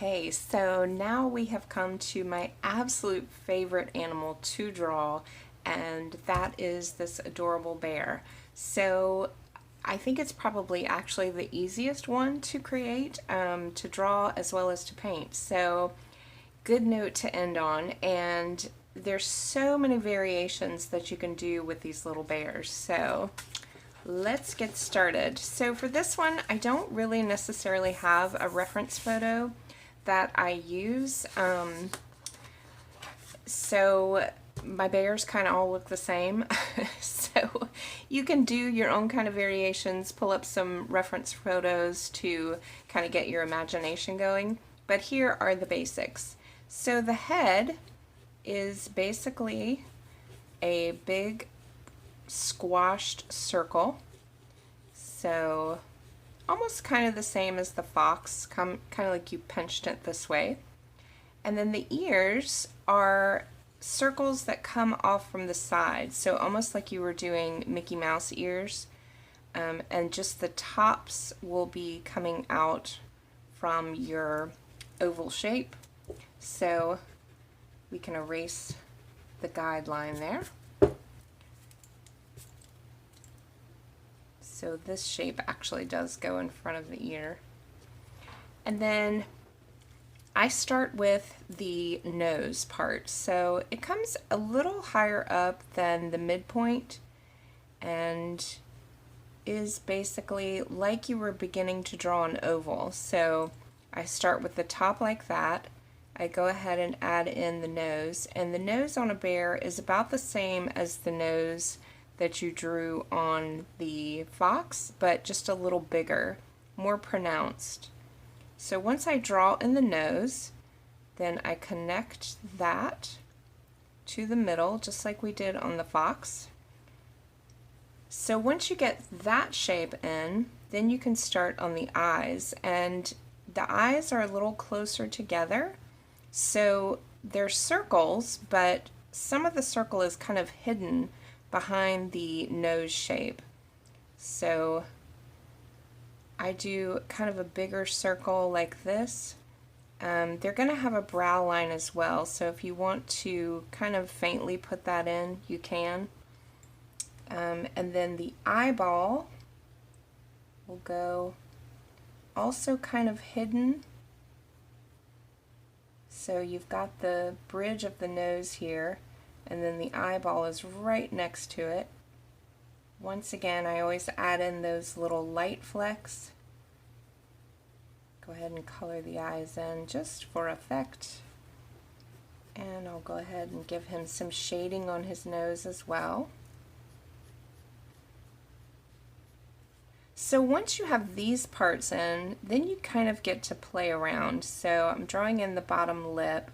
Okay, so now we have come to my absolute favorite animal to draw, and that is this adorable bear. So I think it's probably actually the easiest one to create, to draw as well as to paint. So good note to end on, and there's so many variations that you can do with these little bears. So let's get started. So for this one, I don't really necessarily have a reference photo that I use. So my bears kind of all look the same. So you can do your own kind of variations, pull up some reference photos to kind of get your imagination going. But here are the basics. So the head is basically a big squashed circle, so almost kind of the same as the fox, kind of like you pinched it this way. And then the ears are circles that come off from the side, so almost like you were doing Mickey Mouse ears, and just the tops will be coming out from your oval shape. So we can erase the guideline there. So this shape actually does go in front of the ear. And then I start with the nose part. So it comes a little higher up than the midpoint and is basically like you were beginning to draw an oval. So I start with the top like that. I go ahead and add in the nose, and the nose on a bear is about the same as the nose that you drew on the fox, but just a little bigger, more pronounced. So once I draw in the nose, then I connect that to the middle, just like we did on the fox. So once you get that shape in, then you can start on the eyes, and the eyes are a little closer together. So they're circles, but some of the circle is kind of hidden behind the nose shape. So I do kind of a bigger circle like this. They're going to have a brow line as well, so if you want to kind of faintly put that in, you can. And then the eyeball will go also kind of hidden. So you've got the bridge of the nose here, and then the eyeball is right next to it. Once again, I always add in those little light flecks. Go ahead and color the eyes in just for effect. And I'll go ahead and give him some shading on his nose as well. So once you have these parts in, then you kind of get to play around. So I'm drawing in the bottom lip,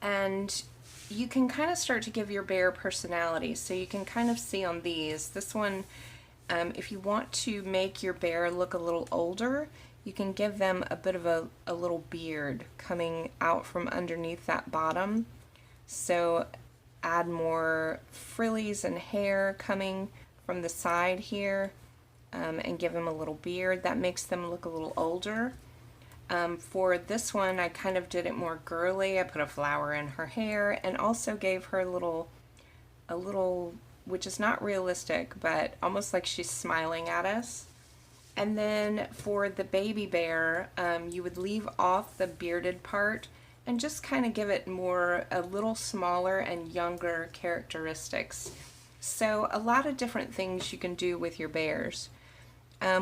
and you can kind of start to give your bear personality. So you can kind of see on these, this one, if you want to make your bear look a little older, you can give them a bit of a little beard coming out from underneath that bottom. So add more frillies and hair coming from the side here. And give them a little beard. That makes them look a little older. For this one, I kind of did it more girly. I put a flower in her hair and also gave her a little, which is not realistic, but almost like she's smiling at us. And then for the baby bear, you would leave off the bearded part and just kind of give it more, a little smaller and younger characteristics. So a lot of different things you can do with your bears.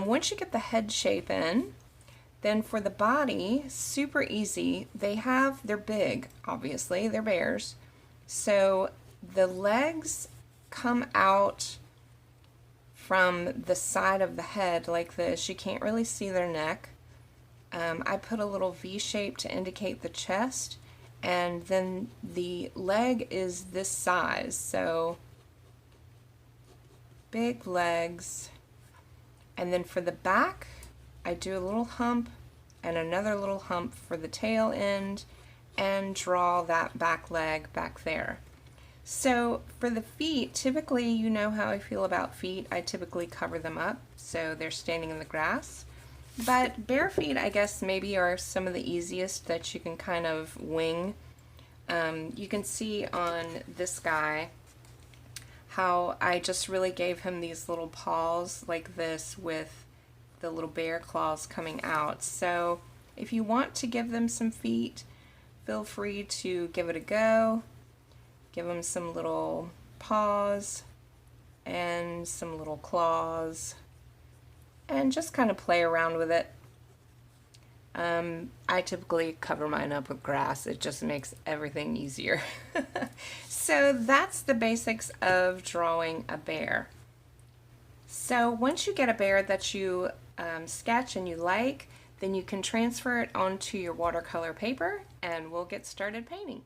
Once you get the head shape in, then for the body, super easy. They're big, obviously, they're bears. So the legs come out from the side of the head like this. You can't really see their neck. I put a little V shape to indicate the chest, and then the leg is this size, so big legs. And then for the back, I do a little hump and another little hump for the tail end and draw that back leg back there. So for the feet, typically, you know how I feel about feet. I typically cover them up so they're standing in the grass. But bare feet, I guess, maybe are some of the easiest that you can kind of wing. You can see on this guy how I just really gave him these little paws like this with the little bear claws coming out. So if you want to give them some feet, feel free to give it a go. Give them some little paws and some little claws and just kind of play around with it. I typically cover mine up with grass. It just makes everything easier. So that's the basics of drawing a bear. So once you get a bear that you sketch and you like, then you can transfer it onto your watercolor paper and we'll get started painting.